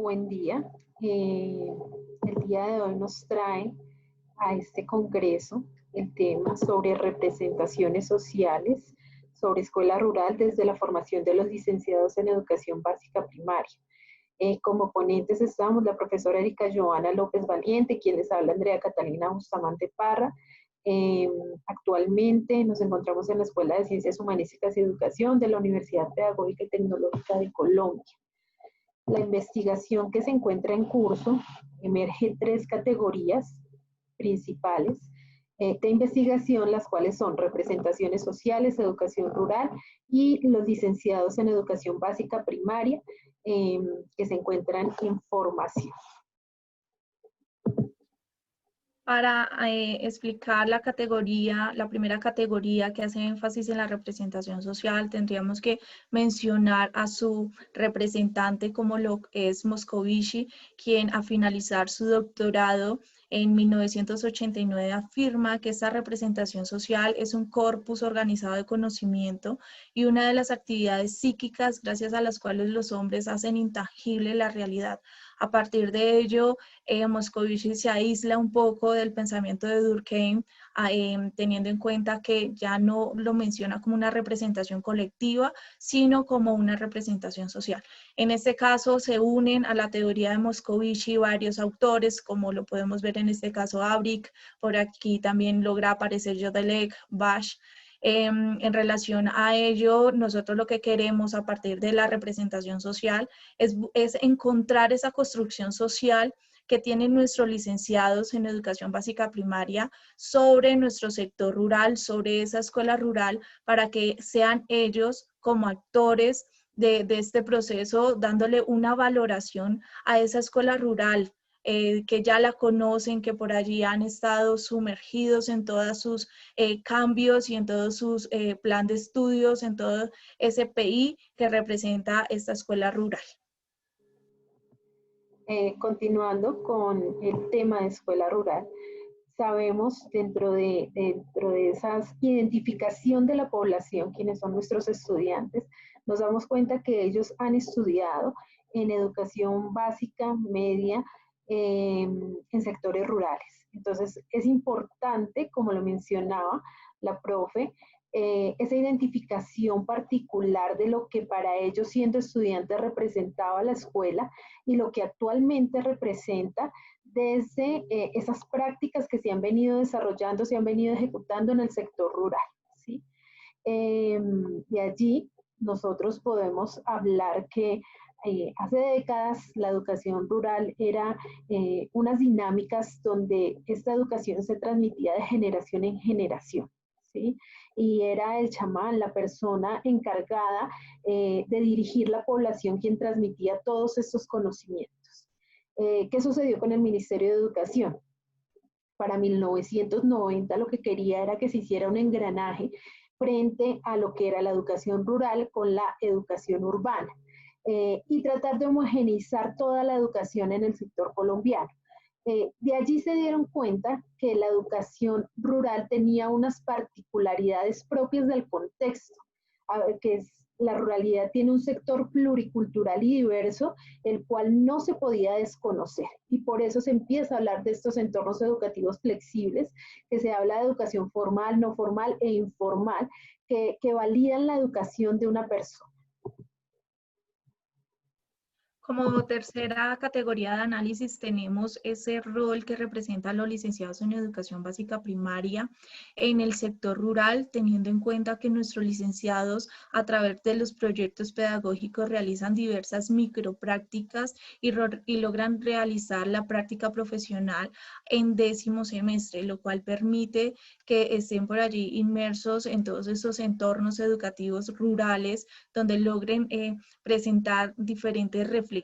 Buen día. El día de hoy nos trae a este congreso el tema sobre representaciones sociales, sobre escuela rural desde la formación de los licenciados en educación básica primaria. Como ponentes estamos la profesora Erika Joana López Valiente, quien les habla Andrea Catalina Bustamante Parra. Actualmente nos encontramos en la Escuela de Ciencias Humanísticas y Educación de la Universidad Pedagógica y Tecnológica de Colombia. La investigación que se encuentra en curso emerge tres categorías principales de investigación, las cuales son representaciones sociales, educación rural y los licenciados en educación básica primaria que se encuentran en formación. Para explicar la primera categoría que hace énfasis en la representación social, tendríamos que mencionar a su representante como lo es Moscovici, quien a finalizar su doctorado en 1989 afirma que esta representación social es un corpus organizado de conocimiento y una de las actividades psíquicas gracias a las cuales los hombres hacen intangible la realidad. A partir de ello, Moscovici se aísla un poco del pensamiento de Durkheim, teniendo en cuenta que ya no lo menciona como una representación colectiva, sino como una representación social. En este caso, se unen a la teoría de Moscovici varios autores, como lo podemos ver en este caso Abric, por aquí también logra aparecer Jodelec, Bach. En relación a ello, nosotros lo que queremos a partir de la representación social es encontrar esa construcción social que tienen nuestros licenciados en educación básica primaria sobre nuestro sector rural, sobre esa escuela rural, para que sean ellos como actores de este proceso, dándole una valoración a esa escuela rural, que ya la conocen, que por allí han estado sumergidos en todos sus cambios y en todos sus plan de estudios, en todo ese PI que representa esta escuela rural. Continuando con el tema de escuela rural, sabemos dentro de esa identificación de la población, quienes son nuestros estudiantes, nos damos cuenta que ellos han estudiado en educación básica, media, en sectores rurales. Entonces, es importante, como lo mencionaba la profe, esa identificación particular de lo que para ellos siendo estudiantes representaba la escuela y lo que actualmente representa desde esas prácticas que se han venido desarrollando, se han venido ejecutando en el sector rural, ¿sí? De allí nosotros podemos hablar que hace décadas la educación rural era unas dinámicas donde esta educación se transmitía de generación en generación, ¿sí? Y era el chamán, la persona encargada de dirigir la población quien transmitía todos estos conocimientos. ¿Qué sucedió con el Ministerio de Educación? Para 1990 lo que quería era que se hiciera un engranaje frente a lo que era la educación rural con la educación urbana y tratar de homogeneizar toda la educación en el sector colombiano. De allí se dieron cuenta que la educación rural tenía unas particularidades propias del contexto, que es la ruralidad tiene un sector pluricultural y diverso, el cual no se podía desconocer. Y por eso se empieza a hablar de estos entornos educativos flexibles, que se habla de educación formal, no formal e informal, que validan la educación de una persona. Como tercera categoría de análisis tenemos ese rol que representan los licenciados en educación básica primaria en el sector rural, teniendo en cuenta que nuestros licenciados a través de los proyectos pedagógicos realizan diversas microprácticas y logran realizar la práctica profesional en 10º semestre, lo cual permite que estén por allí inmersos en todos estos entornos educativos rurales donde logren presentar diferentes reflexiones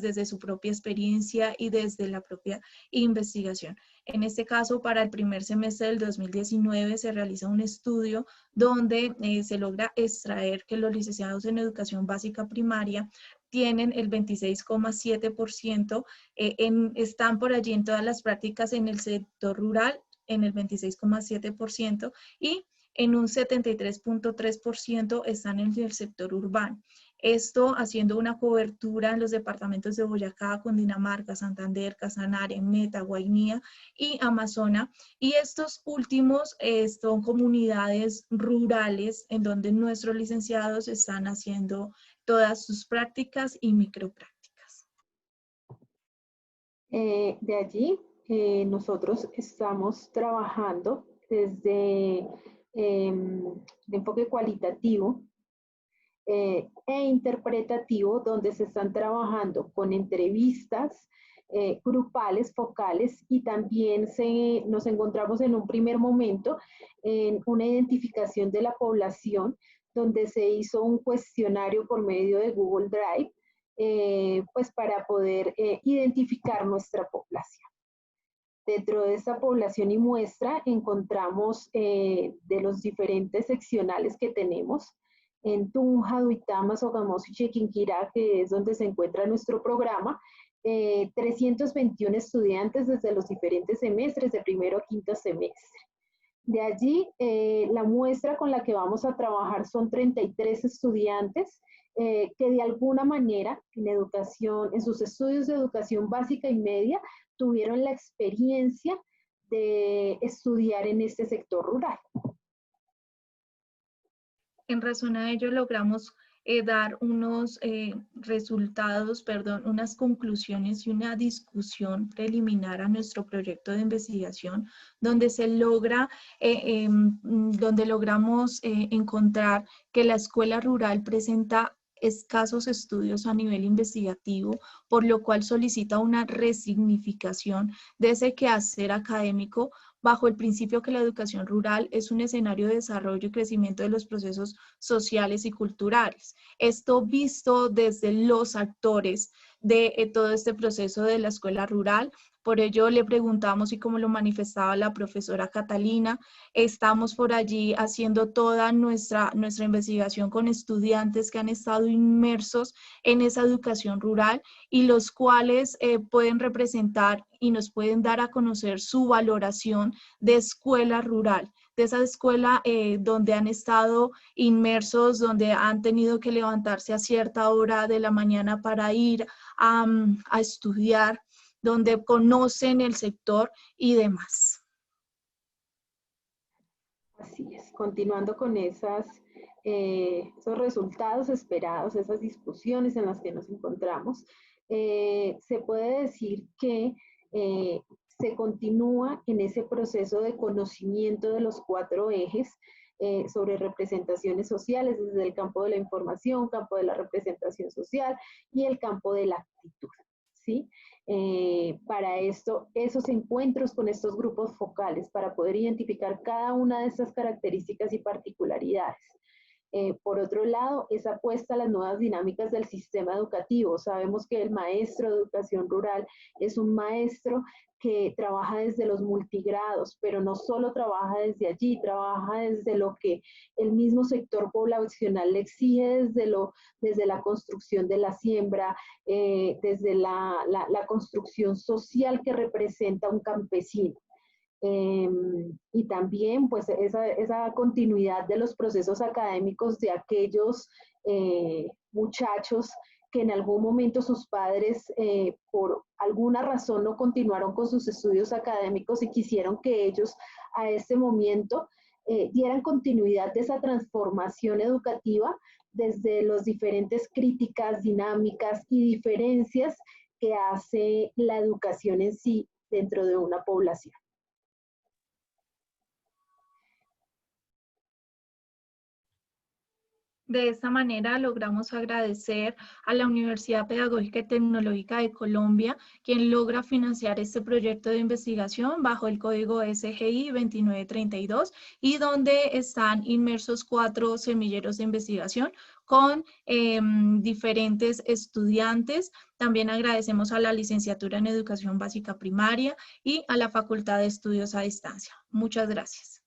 desde su propia experiencia y desde la propia investigación. En este caso, para el primer semestre del 2019 se realiza un estudio donde se logra extraer que los licenciados en educación básica primaria tienen el 26,7%, están por allí en todas las prácticas en el sector rural, en el 26,7%, y en un 73,3% están en el sector urbano. Esto haciendo una cobertura en los departamentos de Boyacá, Cundinamarca, Santander, Casanare, Meta, Guainía y Amazonas. Y estos últimos son comunidades rurales en donde nuestros licenciados están haciendo todas sus prácticas y microprácticas. De allí, nosotros estamos trabajando desde el enfoque cualitativo e interpretativo, donde se están trabajando con entrevistas grupales, focales, y también nos encontramos en un primer momento en una identificación de la población, donde se hizo un cuestionario por medio de Google Drive, pues para poder identificar nuestra población. Dentro de esta población y muestra encontramos de los diferentes seccionales que tenemos, en Tunja, Duitama, Sogamoso y Chiquinquirá, que es donde se encuentra nuestro programa, 321 estudiantes desde los diferentes semestres, de primero a quinto semestre. De allí, la muestra con la que vamos a trabajar son 33 estudiantes que de alguna manera en sus estudios de educación básica y media, tuvieron la experiencia de estudiar en este sector rural. En razón a ello logramos dar unos resultados, unas conclusiones y una discusión preliminar a nuestro proyecto de investigación, donde se logra, donde logramos encontrar que la escuela rural presenta escasos estudios a nivel investigativo, por lo cual solicita una resignificación de ese quehacer académico bajo el principio que la educación rural es un escenario de desarrollo y crecimiento de los procesos sociales y culturales. Esto visto desde los actores de todo este proceso de la escuela rural. Por ello le preguntamos, y como lo manifestaba la profesora Catalina, estamos por allí haciendo toda nuestra investigación con estudiantes que han estado inmersos en esa educación rural y los cuales pueden representar y nos pueden dar a conocer su valoración de escuela rural, de esa escuela donde han estado inmersos, donde han tenido que levantarse a cierta hora de la mañana para ir a estudiar, donde conocen el sector y demás. Así es, continuando con esos resultados esperados, esas discusiones en las que nos encontramos, se puede decir que se continúa en ese proceso de conocimiento de los 4 ejes sobre representaciones sociales, desde el campo de la información, campo de la representación social y el campo de la actitud, ¿sí? Para esto, esos encuentros con estos grupos focales, para poder identificar cada una de estas características y particularidades. Por otro lado, es apuesta a las nuevas dinámicas del sistema educativo. Sabemos que el maestro de educación rural es un maestro que trabaja desde los multigrados, pero no solo trabaja desde allí, trabaja desde lo que el mismo sector poblacional le exige, desde la construcción de la siembra, desde la construcción social que representa un campesino. Y también pues esa continuidad de los procesos académicos de aquellos muchachos que en algún momento sus padres por alguna razón no continuaron con sus estudios académicos y quisieron que ellos a este momento dieran continuidad de esa transformación educativa desde las diferentes críticas, dinámicas y diferencias que hace la educación en sí dentro de una población. De esta manera logramos agradecer a la Universidad Pedagógica y Tecnológica de Colombia, quien logra financiar este proyecto de investigación bajo el código SGI 2932 y donde están inmersos 4 semilleros de investigación con diferentes estudiantes. También agradecemos a la Licenciatura en Educación Básica Primaria y a la Facultad de Estudios a Distancia. Muchas gracias.